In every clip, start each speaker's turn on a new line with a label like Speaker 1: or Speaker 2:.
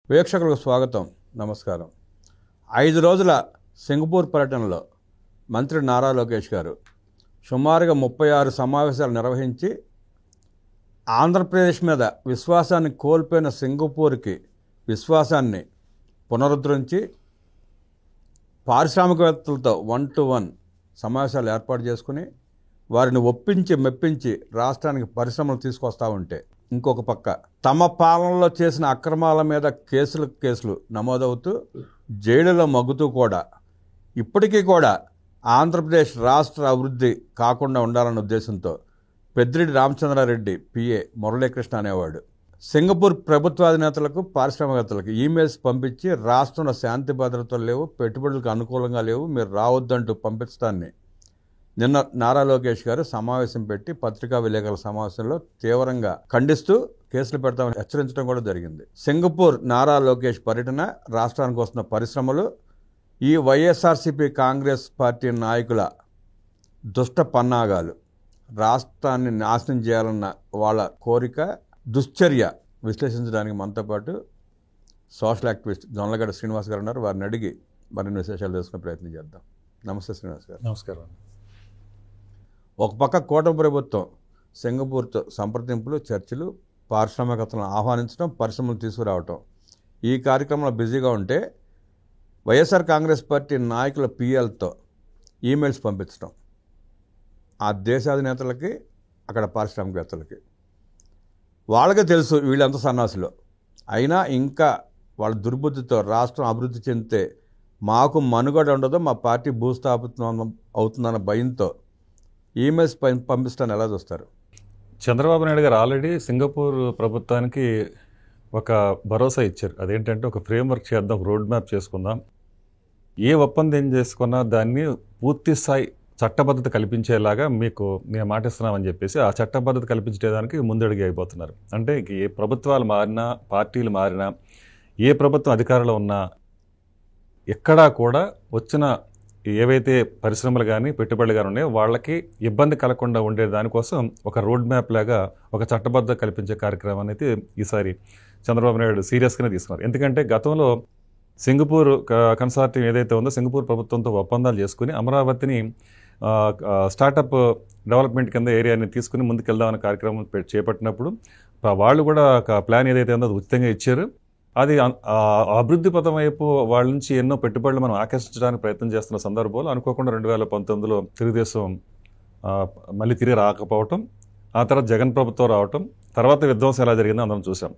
Speaker 1: వీక్షకులకు స్వాగతం, నమస్కారం. 5 రోజుల సింగపూర్ పర్యటనలో మంత్రి నారా లోకేష్ గారు సుమారుగా 36 సమావేశాలు నిర్వహించి ఆంధ్రప్రదేశ్ మీద విశ్వాసాన్ని కోల్పోయిన సింగపూర్కి విశ్వాసాన్ని పునరుద్ధరించి పారిశ్రామికవేత్తలతో 1-to-1 సమావేశాలు ఏర్పాటు చేసుకుని వారిని ఒప్పించి మెప్పించి రాష్ట్రానికి పరిశ్రమలు తీసుకొస్తూ ఉంటే, ఇంకొక పక్క తమ పాలనలో చేసిన అక్రమాల మీద కేసులు నమోదవుతూ జైలులో మగ్గుతూ కూడా ఇప్పటికీ కూడా ఆంధ్రప్రదేశ్ రాష్ట్ర అభివృద్ధి కాకుండా ఉండాలన్న ఉద్దేశంతో పెద్దిరెడ్డి రామచంద్రారెడ్డి పిఏ మురళీకృష్ణ అనేవాడు సింగపూర్ ప్రభుత్వాధినేతలకు పారిశ్రామికవేత్తలకు ఈమెయిల్స్ పంపించి రాష్ట్రంలో శాంతి భద్రతలు లేవు, పెట్టుబడులకు అనుకూలంగా లేవు, మీరు రావద్దంటూ పంపించడాన్ని నిన్న నారా లోకేష్ గారు సమావేశం పెట్టి పత్రికా విలేకరుల సమావేశంలో తీవ్రంగా ఖండిస్తూ కేసులు పెడతామని హెచ్చరించడం కూడా జరిగింది. సింగపూర్ నారా లోకేష్ పర్యటన, రాష్ట్రానికి వస్తున్న పరిశ్రమలు, ఈ వైఎస్ఆర్సీపీ కాంగ్రెస్ పార్టీ నాయకుల దుష్ట పన్నాగాలు, రాష్ట్రాన్ని నాశనం చేయాలన్న వాళ్ళ కోరిక, దుశ్చర్య విశ్లేషించడానికి మనతో పాటు సోషల్ యాక్టివిస్ట్ జొన్నలగడ్డ శ్రీనివాస్ గారు ఉన్నారు. వారిని అడిగి మరిన్ని విశేషాలు తెలుసుకునే ప్రయత్నం చేద్దాం. నమస్తే శ్రీనివాస్ గారు.
Speaker 2: నమస్కారం.
Speaker 1: ఒక పక్క కూటమి ప్రభుత్వం సింగపూర్తో సంప్రదింపులు, చర్చలు, పారిశ్రామికవేత్తలను ఆహ్వానించడం, పరిశ్రమలు తీసుకురావటం, ఈ కార్యక్రమంలో బిజీగా ఉంటే వైఎస్ఆర్ కాంగ్రెస్ పార్టీ నాయకుల పిఎల్తో ఈమెయిల్స్ పంపించడం, ఆ దేశాధినేతలకి అక్కడ పారిశ్రామికవేత్తలకి వాళ్ళకే తెలుసు వీళ్ళంత సన్నాసులో, అయినా ఇంకా వాళ్ళ దుర్బుద్ధితో రాష్ట్రం అభివృద్ధి చెందితే మాకు మనుగడ ఉండదు, మా పార్టీ భూస్థాపితం అవుతుందన్న భయంతో ఈమెయిల్స్ పంపిస్తాను ఎలా చూస్తారు?
Speaker 2: చంద్రబాబు నాయుడు గారు ఆల్రెడీ సింగపూర్ ప్రభుత్వానికి ఒక భరోసా ఇచ్చారు. అదేంటంటే ఒక ఫ్రేమ్వర్క్ చేద్దాం, ఒక రోడ్ మ్యాప్ చేసుకుందాం, ఏ ఒప్పందం చేసుకున్నా దాన్ని పూర్తి స్థాయి చట్టబద్ధత కల్పించేలాగా మీకు మేము మాటిస్తున్నామని చెప్పేసి ఆ చట్టబద్ధత కల్పించేదానికి ముందడుగు అయిపోతున్నారు. అంటే ఏ ప్రభుత్వాలు మారినా, పార్టీలు మారినా, ఏ ప్రభుత్వం అధికారంలో ఉన్నా ఎక్కడా కూడా వచ్చిన ఏవైతే పరిశ్రమలు కానీ పెట్టుబడులు కానీ ఉన్నాయో వాళ్ళకి ఇబ్బంది కలగకుండా ఉండే దానికోసం ఒక రోడ్ మ్యాప్ లాగా ఒక చట్టబద్ధత కల్పించే కార్యక్రమం అనేది ఈసారి చంద్రబాబు నాయుడు సీరియస్గానే తీసుకున్నారు. ఎందుకంటే గతంలో సింగపూర్ కన్సార్టియం ఏదైతే ఉందో సింగపూర్ ప్రభుత్వంతో ఒప్పందాలు చేసుకుని అమరావతిని స్టార్టప్ డెవలప్మెంట్ కింద ఏరియాని తీసుకుని ముందుకెళ్దామనే కార్యక్రమం చేపట్టినప్పుడు వాళ్ళు కూడా ఒక ప్లాన్ ఏదైతే ఉందో అది ఉచితంగా ఇచ్చారు. అది అభివృద్ధి పథం వైపు వాళ్ళ నుంచి ఎన్నో పెట్టుబడులు మనం ఆకర్షించడానికి ప్రయత్నం చేస్తున్న సందర్భంలో అనుకోకుండా 2019లో తెలుగుదేశం మళ్ళీ తిరిగి రాకపోవటం, ఆ తర్వాత జగన్ ప్రభుత్వం రావటం, తర్వాత విధ్వంసం ఎలా జరిగిందో అందరం చూసాం.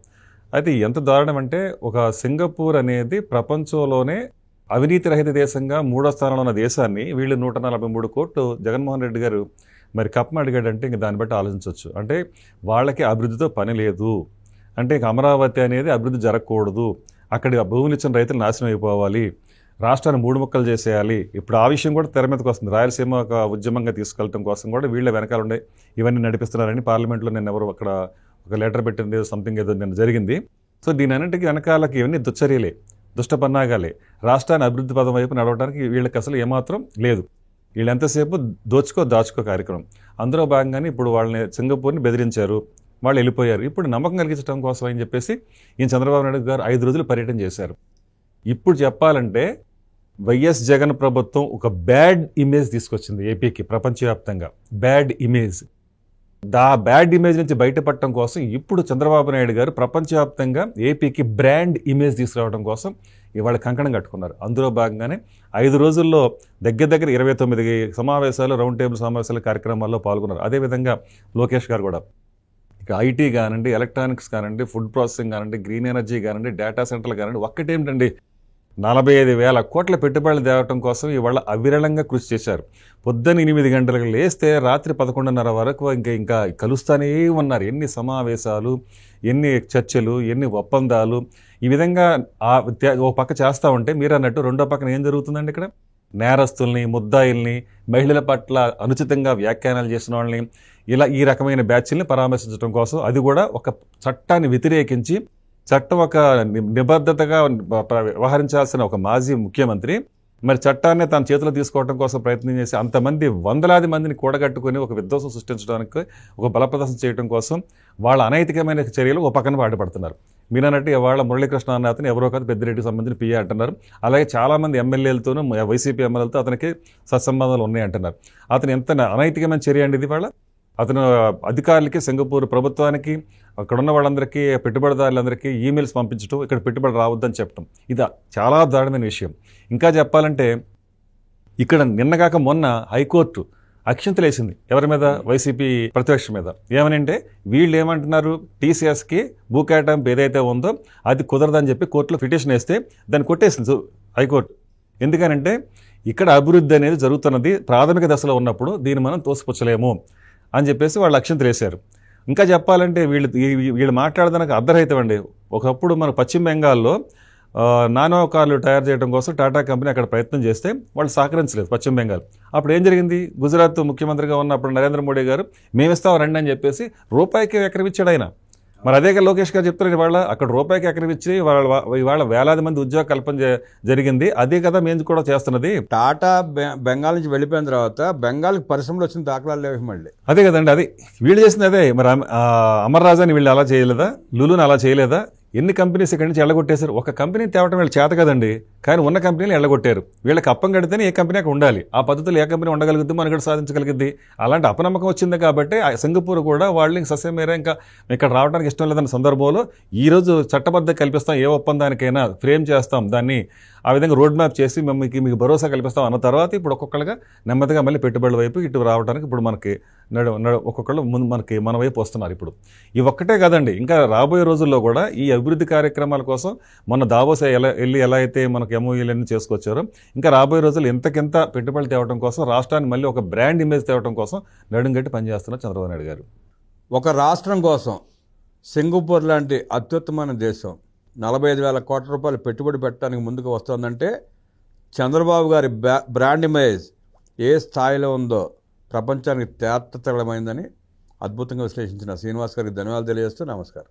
Speaker 2: అయితే ఎంత దారుణం అంటే ఒక సింగపూర్ అనేది ప్రపంచంలోనే అవినీతి రహిత దేశంగా 3వ స్థానంలో ఉన్న దేశాన్ని వీళ్ళు 143 కోట్లు జగన్మోహన్ రెడ్డి గారు మరి కప్పం అడిగాడంటే ఇంక దాన్ని బట్టి ఆలోచించవచ్చు. అంటే వాళ్ళకి అభివృద్ధితో పని లేదు, అంటే ఇక అమరావతి అనేది అభివృద్ధి జరగకూడదు, అక్కడి భూములు ఇచ్చిన రైతులు నాశనం అయిపోవాలి, రాష్ట్రాన్ని 3 ముక్కలు చేసేయాలి. ఇప్పుడు ఆ విషయం కూడా తెర మీదకి వస్తుంది. రాయలసీమ ఒక ఉద్యమంగా తీసుకెళ్ళడం కోసం కూడా వీళ్ళ వెనకాల ఉండే ఇవన్నీ నడిపిస్తున్నారని పార్లమెంట్లో నేను ఎవరు అక్కడ ఒక లెటర్ పెట్టింది సంథింగ్ ఏదో నేను జరిగింది. సో దీని అన్నింటికి వెనకాలకి ఇవన్నీ దుశ్చర్యలే, దుష్ట పన్నాగాలే. రాష్ట్రాన్ని అభివృద్ధి పదం వైపు నడవడానికి వీళ్ళకి అసలు ఏమాత్రం లేదు. వీళ్ళు ఎంతసేపు దాచుకో కార్యక్రమం. అందులో భాగంగానే ఇప్పుడు వాళ్ళని సింగపూర్ని బెదిరించారు, వాళ్ళు వెళ్ళిపోయారు. ఇప్పుడు నమ్మకం కలిగించడం కోసం అని చెప్పేసి ఈయన చంద్రబాబు నాయుడు గారు 5 రోజులు పర్యటన చేశారు. ఇప్పుడు చెప్పాలంటే వైఎస్ జగన్ ప్రభుత్వం ఒక బ్యాడ్ ఇమేజ్ తీసుకొచ్చింది ఏపీకి ప్రపంచవ్యాప్తంగా. బ్యాడ్ ఇమేజ్, బ్యాడ్ ఇమేజ్ నుంచి బయటపడటం కోసం ఇప్పుడు చంద్రబాబు నాయుడు గారు ప్రపంచవ్యాప్తంగా ఏపీకి బ్రాండ్ ఇమేజ్ తీసుకురావడం కోసం ఇవాళ కంకణం కట్టుకున్నారు. అందులో భాగంగానే 5 రోజుల్లో దగ్గర 29 సమావేశాలు, రౌండ్ టేబుల్ సమావేశాల కార్యక్రమాల్లో పాల్గొన్నారు. అదేవిధంగా లోకేష్ గారు కూడా ఇక ఐటీ కానివ్వండి, ఎలక్ట్రానిక్స్ కానివ్వండి, ఫుడ్ ప్రాసెసింగ్ కానివ్వండి, గ్రీన్ ఎనర్జీ కానివ్వండి, డేటా సెంటర్లు కానివ్వండి, ఒక్కటేమిటండి 45,000 కోట్ల పెట్టుబడులు తేవటం కోసం ఇవాళ అవిరళంగా కృషి చేశారు. పొద్దున్న 8 గంటలకు లేస్తే రాత్రి 11:30 వరకు ఇంకా కలుస్తూనే ఉన్నారు. ఎన్ని సమావేశాలు, ఎన్ని చర్చలు, ఎన్ని ఒప్పందాలు, ఈ విధంగా ఓ పక్క చేస్తూ ఉంటే మీరు అన్నట్టు రెండో పక్కన ఏం జరుగుతుందండి? ఇక్కడ నేరస్తుల్ని, ముద్దాయిల్ని, మహిళల పట్ల అనుచితంగా వ్యాఖ్యానాలు చేసిన వాళ్ళని, ఇలా ఈ రకమైన బ్యాచ్ల్ని పరామర్శించడం కోసం, అది కూడా ఒక చట్టాన్ని వ్యతిరేకించి చట్టం ఒక నిబద్ధతగా వ్యవహరించాల్సిన ఒక మాజీ ముఖ్యమంత్రి మరి చట్టాన్ని తన చేతిలో తీసుకోవడం కోసం ప్రయత్నం చేసి అంతమంది వందలాది మందిని కూడగట్టుకుని ఒక విధ్వంసం సృష్టించడానికి, ఒక బలప్రదర్శన చేయడం కోసం వాళ్ళ అనైతికమైన చర్యలు ఒక పక్కన వాడబడుతున్నారు. మీరన్నట్టు ఇవాళ మురళీకృష్ణ అన్న అతను ఎవరో కాదు పెద్దిరెడ్డికి సంబంధించిన పిఏ అంటున్నారు. అలాగే చాలామంది ఎమ్మెల్యేలతోనూ వైసీపీ ఎమ్మెల్యేలతో అతనికి సత్సంబంధాలు ఉన్నాయి అంటున్నారు. అతను ఎంత అనైతికమైన చర్య అండి ఇది. వాళ్ళ అతను అధికారులకి, సింగపూర్ ప్రభుత్వానికి, అక్కడ ఉన్న వాళ్ళందరికీ, పెట్టుబడిదారులందరికీ ఈమెయిల్స్ పంపించడం, ఇక్కడ పెట్టుబడి రావద్దని చెప్పడం, ఇది చాలా దారుణమైన విషయం. ఇంకా చెప్పాలంటే ఇక్కడ నిన్నగాక మొన్న హైకోర్టు అక్షింతలు వేసింది ఎవరి మీద? వైసీపీ ప్రతిపక్షం మీద. ఏమనంటే వీళ్ళు ఏమంటున్నారు, టీసీఎస్కి భూ కేటాయింపు ఏదైతే ఉందో అది కుదరదని చెప్పి కోర్టులో పిటిషన్ వేస్తే దాన్ని కొట్టేసింది హైకోర్టు. ఎందుకనంటే ఇక్కడ అభివృద్ధి అనేది జరుగుతున్నది ప్రాథమిక దశలో ఉన్నప్పుడు దీన్ని మనం తోసిపుచ్చలేము అని చెప్పేసి వాళ్ళు అక్షింతలు వేశారు. ఇంకా చెప్పాలంటే వీళ్ళు మాట్లాడడానికి అర్ధరహితం అండి. ఒకప్పుడు మన పశ్చిమ బెంగాల్లో నానో కార్లు తయారు చేయడం కోసం టాటా కంపెనీ అక్కడ ప్రయత్నం చేస్తే వాళ్ళు సహకరించలేదు పశ్చిమ బెంగాల్. అప్పుడు ఏం జరిగింది? గుజరాత్ ముఖ్యమంత్రిగా ఉన్నప్పుడు నరేంద్ర మోడీ గారు మేమిస్తాం రండి అని చెప్పేసి రూపాయికి ఎకరం ఇచ్చాడు ఆయన. మరి అదే లోకేష్ గారు చెప్తున్నారు ఇవాళ అక్కడ రూపాయికి ఎకరం ఇచ్చి ఇవాళ వేలాది మంది ఉద్యోగ కల్పన జరిగింది. అదే కదా మేము కూడా చేస్తున్నది.
Speaker 1: టాటా బెంగాల్ నుంచి వెళ్ళిపోయిన తర్వాత బెంగాల్కి పరిశ్రమలు వచ్చిన దాఖలాలు లేవు మళ్ళీ.
Speaker 2: అదే కదండి, అది వీళ్ళు చేసింది అదే. మరి అమర్ రాజాని వీళ్ళు అలా చేయలేదా? లులుని అలా చేయలేదా? ఎన్ని కంపెనీస్ ఇక్కడి నుంచి ఎళ్ళగొట్టేశారు. ఒక కంపెనీ తేవటం వీళ్ళు చేత కదండి, కానీ ఉన్న కంపెనీలు ఎళ్ళగొట్టారు. వీళ్ళకి అప్పం కడితేనే ఏ కంపెనీ అక్కడ ఉండాలి. ఆ పద్ధతులు ఏ కంపెనీ ఉండగలుగుద్ది, మనగడ సాధించగలిగింది. అలాంటి అపనమ్మకం వచ్చింది కాబట్టి సింగపూర్ కూడా వాళ్ళని సస్యమేర ఇంకా ఇక్కడ రావడానికి ఇష్టం లేదన్న సందర్భంలో ఈరోజు చట్టబద్ధత కల్పిస్తాం, ఏ ఒప్పందానికైనా ఫ్రేమ్ చేస్తాం, దాన్ని ఆ విధంగా రోడ్ మ్యాప్ చేసి మీకు భరోసా కల్పిస్తాం అన్న తర్వాత ఇప్పుడు ఒక్కొక్కరుగా నెమ్మదిగా మళ్ళీ పెట్టుబడుల వైపు ఇటు రావడానికి ఇప్పుడు మనకి ఒక్కొక్కళ్ళు ముందు మన వైపు వస్తున్నారు. ఇప్పుడు ఇవి ఒక్కటే కాదండి, ఇంకా రాబోయే రోజుల్లో కూడా ఈ అభివృద్ధి కార్యక్రమాల కోసం మొన్న దావోస్ ఎలా అయితే మనకు ఎంఓయూలన్నీ చేసుకొచ్చారో ఇంకా రాబోయే రోజుల్లో ఎంతకెంత పెట్టుబడులు తేవడం కోసం, రాష్ట్రాన్ని మళ్ళీ ఒక బ్రాండ్ ఇమేజ్ తేవడం కోసం నడుంగట్టి పనిచేస్తున్నారు చంద్రబాబు నాయుడు గారు.
Speaker 1: ఒక రాష్ట్రం కోసం సింగపూర్ లాంటి అత్యుత్తమైన దేశం 45,000 కోట్ల రూపాయలు పెట్టుబడి పెట్టడానికి ముందుకు వస్తుందంటే చంద్రబాబు గారి బ్రాండ్ ఇమేజ్ ఏ స్థాయిలో ఉందో ప్రపంచానికి తేటతెల్లమైందని అద్భుతంగా విశ్లేషించిన శ్రీనివాస్ గారికి ధన్యవాదాలు తెలియజేస్తూ నమస్కారం.